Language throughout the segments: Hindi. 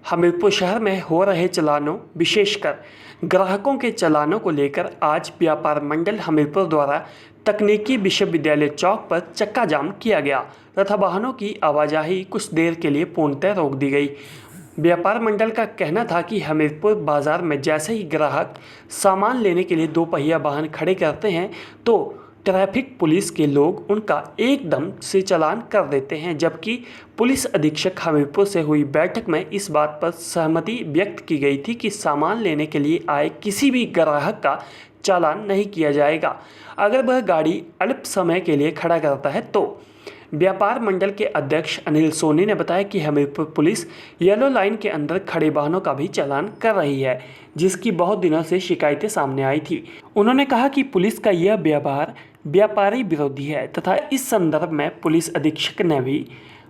हमीरपुर शहर में हो रहे चालानों, विशेषकर ग्राहकों के चालानों को लेकर आज व्यापार मंडल हमीरपुर द्वारा तकनीकी विश्वविद्यालय चौक पर चक्का जाम किया गया तथा वाहनों की आवाजाही कुछ देर के लिए पूर्णतः रोक दी गई। व्यापार मंडल का कहना था कि हमीरपुर बाजार में जैसे ही ग्राहक सामान लेने के लिए दो पहिया वाहन खड़े करते हैं तो ट्रैफिक पुलिस के लोग उनका एकदम से चालान कर देते हैं, जबकि पुलिस अधीक्षक हमीरपुर से हुई बैठक में इस बात पर सहमति व्यक्त की गई थी कि सामान लेने के लिए आए किसी भी ग्राहक का चालान नहीं किया जाएगा। अगर वह गाड़ी अल्प समय के लिए खड़ा करता है तो व्यापार मंडल के अध्यक्ष अनिल सोनी ने बताया कि हमीरपुर पुलिस येलो लाइन के अंदर खड़े वाहनों का भी चालान कर रही है, जिसकी बहुत दिनों से शिकायतें सामने आई थी। उन्होंने कहा कि पुलिस का यह व्यवहार व्यापारी विरोधी है तथा इस संदर्भ में पुलिस अधीक्षक ने भी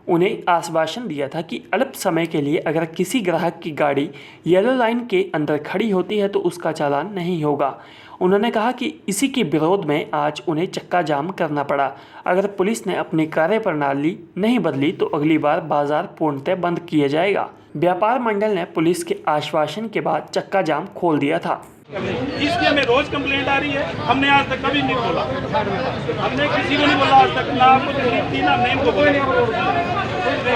उन्हें आश्वासन दिया था कि अल्प समय के लिए अगर किसी ग्राहक की गाड़ी येलो लाइन के अंदर खड़ी होती है तो उसका चालान नहीं होगा। उन्होंने कहा कि इसी के विरोध में आज उन्हें चक्का जाम करना पड़ा। अगर पुलिस ने अपनी कार्यप्रणाली नहीं बदली तो अगली बार बाजार पूर्णतः बंद किया जाएगा। व्यापार मंडल ने पुलिस के आश्वासन के बाद चक्का जाम खोल दिया था। इसकी हमें रोज कंप्लेंट आ रही है, हमने आज तक कभी नहीं बोला, हमने किसी को नहीं बोला आज तक, ना आपको तकलीफ थी ना हमने इनको बोला।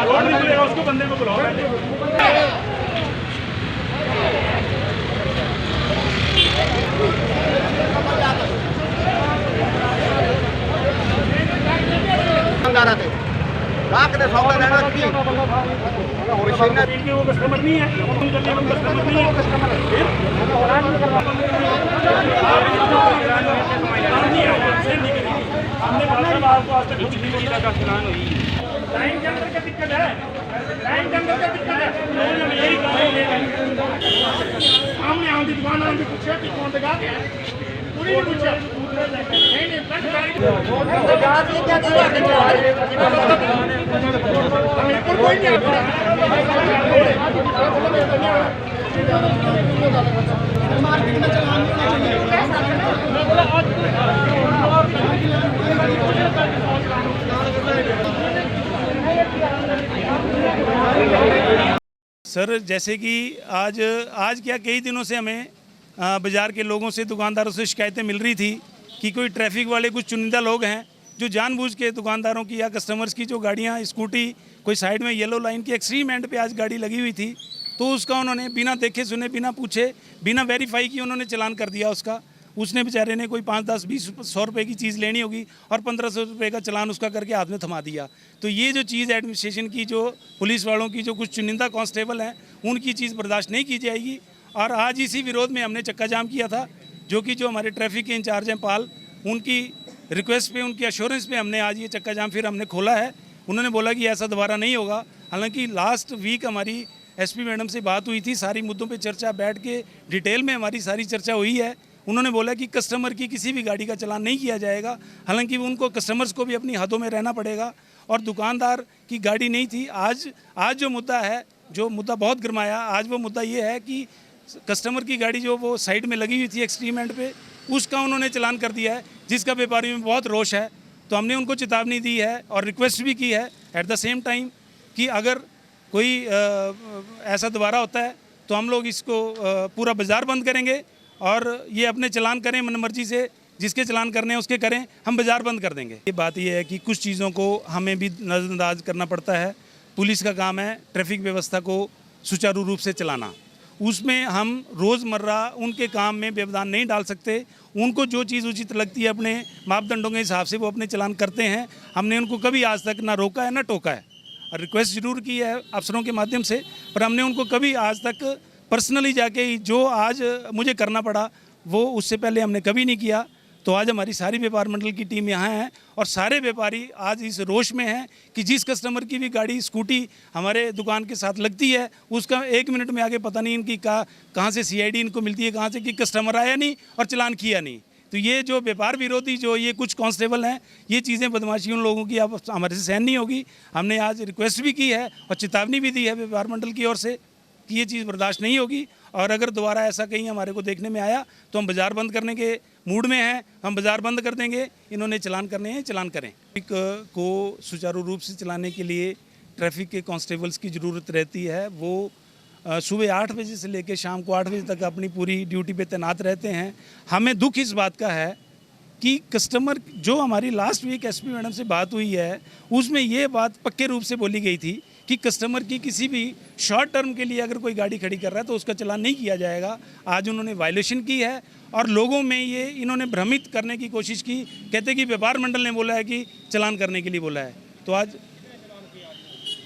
रोड नहीं खुलेगा उसको बंदे को बुलाओ वो कस्टमर नहीं है, कस्टमर नहीं है, हमने आपको आज तक कुछ नहीं लगा चलान हुई। लाइन के अंदर क्या दिक्कत है? लाइन के अंदर क्या दिक्कत है? यही सामने आउंदी दुकान आउंदी पूछे कि कौन देगा पूरी नहीं पूछे नहीं गाज ये क्या दिया हमीरपुर कोई नहीं मार्केट में चलान सर, जैसे कि आज क्या कई दिनों से हमें बाज़ार के लोगों से, दुकानदारों से शिकायतें मिल रही थी कि कोई ट्रैफिक वाले कुछ चुनिंदा लोग हैं जो जानबूझ के दुकानदारों की या कस्टमर्स की जो गाड़ियां, स्कूटी कोई साइड में येलो लाइन की एक्सट्रीम एंड पे आज गाड़ी लगी हुई थी तो उसका उन्होंने बिना देखे सुने, बिना पूछे, बिना वेरीफाई किए उन्होंने चालान कर दिया उसका। उसने बेचारे ने कोई 5, 10, 20, 100 रुपये की चीज़ लेनी होगी और 1500 रुपये का चालान उसका करके हाथ में थमा दिया। तो ये जो चीज़ एडमिनिस्ट्रेशन की, जो पुलिस वालों की, जो कुछ चुनिंदा कांस्टेबल हैं, उनकी चीज़ बर्दाश्त नहीं की जाएगी। और आज इसी विरोध में हमने चक्का जाम किया था, जो कि जो हमारे ट्रैफिक के इंचार्ज हैं पाल, उनकी रिक्वेस्ट पे, उनकी अश्योरेंस पे हमने आज ये चक्का जाम फिर हमने खोला है। उन्होंने बोला कि ऐसा दोबारा नहीं होगा। हालांकि लास्ट वीक हमारी एसपी मैडम से बात हुई थी, सारी मुद्दों पे चर्चा, बैठ के डिटेल में हमारी सारी चर्चा हुई है। उन्होंने बोला कि कस्टमर की किसी भी गाड़ी का चालान नहीं किया जाएगा। हालांकि उनको, कस्टमर्स को भी अपनी हदों में रहना पड़ेगा और दुकानदार की गाड़ी नहीं थी। आज जो मुद्दा है, जो मुद्दा बहुत गरमाया, आज वो मुद्दा ये है कि कस्टमर की गाड़ी जो वो साइड में लगी हुई थी एक्सट्रीम एंड पे, उसका उन्होंने चालान कर दिया है, जिसका व्यापारी में बहुत रोष है। तो हमने उनको चेतावनी दी है और रिक्वेस्ट भी की है एट द सेम टाइम कि अगर कोई ऐसा दोबारा होता है तो हम लोग इसको पूरा बाज़ार बंद करेंगे और ये अपने चालान करें मन मर्जी से, जिसके चालान करने हैं उसके करें, हम बाज़ार बंद कर देंगे। ये बात ये है कि कुछ चीज़ों को हमें भी नज़रअंदाज करना पड़ता है। पुलिस का काम है ट्रैफिक व्यवस्था को सुचारू रूप से चलाना, उसमें हम रोज़मर्रा उनके काम में व्यवधान नहीं डाल सकते। उनको जो चीज़ उचित लगती है अपने मापदंडों के हिसाब से वो अपने चालान करते हैं। हमने उनको कभी आज तक ना रोका है ना टोका है, और रिक्वेस्ट ज़रूर की है अफसरों के माध्यम से, पर हमने उनको कभी आज तक पर्सनली जाके जो आज मुझे करना पड़ा वो उससे पहले हमने कभी नहीं किया। तो आज हमारी सारी व्यापार मंडल की टीम यहाँ है और सारे व्यापारी आज इस रोष में हैं कि जिस कस्टमर की भी गाड़ी, स्कूटी हमारे दुकान के साथ लगती है, उसका 1 मिनट में आगे पता नहीं इनकी कहाँ से CID इनको मिलती है, कहाँ से कि कस्टमर आया नहीं और चालान किया नहीं। तो ये जो व्यापार विरोधी जो ये कुछ कांस्टेबल हैं, ये चीज़ें, बदमाशी उन लोगों की अब हमारे से सहन नहीं होगी। हमने आज रिक्वेस्ट भी की है और चेतावनी भी दी है व्यापार मंडल की ओर से कि ये चीज़ बर्दाश्त नहीं होगी और अगर दोबारा ऐसा कहीं हमारे को देखने में आया तो हम बाज़ार बंद करने के मूड में हैं, हम बाज़ार बंद कर देंगे। इन्होंने चालान करने हैं, चालान करें। ट्रैफिक को सुचारू रूप से चलाने के लिए ट्रैफिक के कांस्टेबल्स की ज़रूरत रहती है। वो सुबह 8 बजे से लेकर शाम को 8 बजे तक अपनी पूरी ड्यूटी पे तैनात रहते हैं। हमें दुख इस बात का है कि कस्टमर, जो हमारी लास्ट वीक एसपी मैडम से बात हुई है, उसमें ये बात पक्के रूप से बोली गई थी कि कस्टमर की किसी भी शॉर्ट टर्म के लिए अगर कोई गाड़ी खड़ी कर रहा है तो उसका चालान नहीं किया जाएगा। आज उन्होंने वायलेशन की है और लोगों में ये इन्होंने भ्रमित करने की कोशिश की। कहते कि व्यापार मंडल ने बोला है कि चालान करने के लिए बोला है। तो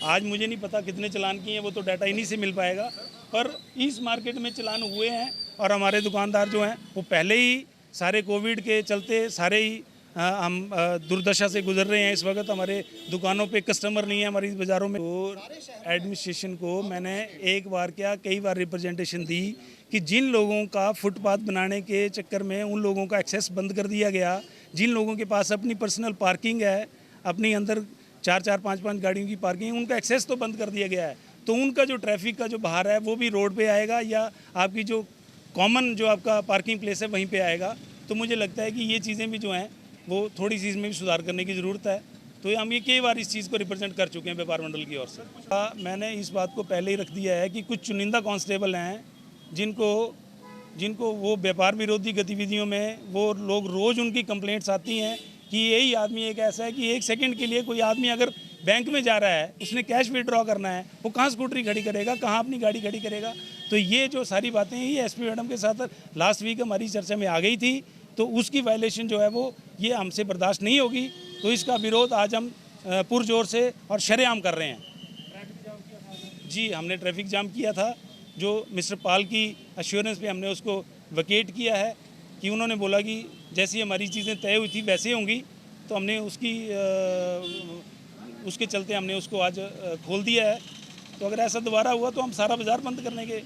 आज मुझे नहीं पता कितने चालान किए हैं, वो तो डाटा इन्हीं से मिल पाएगा, पर इस मार्केट में चालान हुए हैं। और हमारे दुकानदार जो हैं वो पहले ही सारे कोविड के चलते सारे ही हम दुर्दशा से गुजर रहे हैं। इस वक्त हमारे दुकानों पे कस्टमर नहीं है, हमारी बाज़ारों में। तो एडमिनिस्ट्रेशन को मैंने एक बार क्या कई बार रिप्रेजेंटेशन दी कि जिन लोगों का फुटपाथ बनाने के चक्कर में उन लोगों का एक्सेस बंद कर दिया गया, जिन लोगों के पास अपनी पर्सनल पार्किंग है, अपनी अंदर 4-4, 5-5 गाड़ियों की पार्किंग, उनका एक्सेस तो बंद कर दिया गया है। तो उनका जो ट्रैफिक का जो बाहर है वो भी रोड पे आएगा या आपकी जो कॉमन जो आपका पार्किंग प्लेस है वहीं पे आएगा। तो मुझे लगता है कि ये चीज़ें भी जो हैं वो थोड़ी सी इसमें भी सुधार करने की ज़रूरत है। तो हम ये कई बार इस चीज़ को रिप्रेजेंट कर चुके हैं व्यापार मंडल की ओर से। मैंने इस बात को पहले ही रख दिया है कि कुछ चुनिंदा कांस्टेबल हैं जिनको वो व्यापार विरोधी गतिविधियों में वो लोग रोज़ उनकी कंप्लेंट्स आती हैं कि यही आदमी एक ऐसा है कि 1 सेकंड के लिए कोई आदमी अगर बैंक में जा रहा है, उसने कैश विड्रॉ करना है, वो कहाँ स्कूटरी खड़ी करेगा, कहाँ अपनी गाड़ी खड़ी करेगा। तो ये जो सारी बातें हैं ये एसपी मैडम के साथ लास्ट वीक हमारी चर्चा में आ गई थी। तो उसकी वायलेशन जो है वो ये हमसे बर्दाश्त नहीं होगी। तो इसका विरोध आज हम पुरजोर से और शरेआम कर रहे हैं। जी, हमने ट्रैफिक जाम किया था, जो मिस्टर पाल की अश्योरेंस पे हमने उसको वकेट किया है कि उन्होंने बोला कि जैसी हमारी चीज़ें तय हुई थी वैसे होंगी। तो हमने उसके चलते हमने उसको आज खोल दिया है। तो अगर ऐसा दोबारा हुआ तो हम सारा बाज़ार बंद करने के।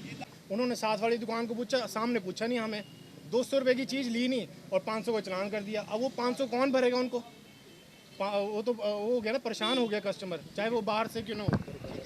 उन्होंने साथ वाली दुकान को पूछा, सामने पूछा नहीं, हमें 200 रुपये की चीज़ ली नहीं और 500 का चालान कर दिया। अब वो 500 कौन भरेगा उनको? वो तो वो हो गया ना, परेशान हो गया कस्टमर, चाहे वो बाहर से क्यों ना हो।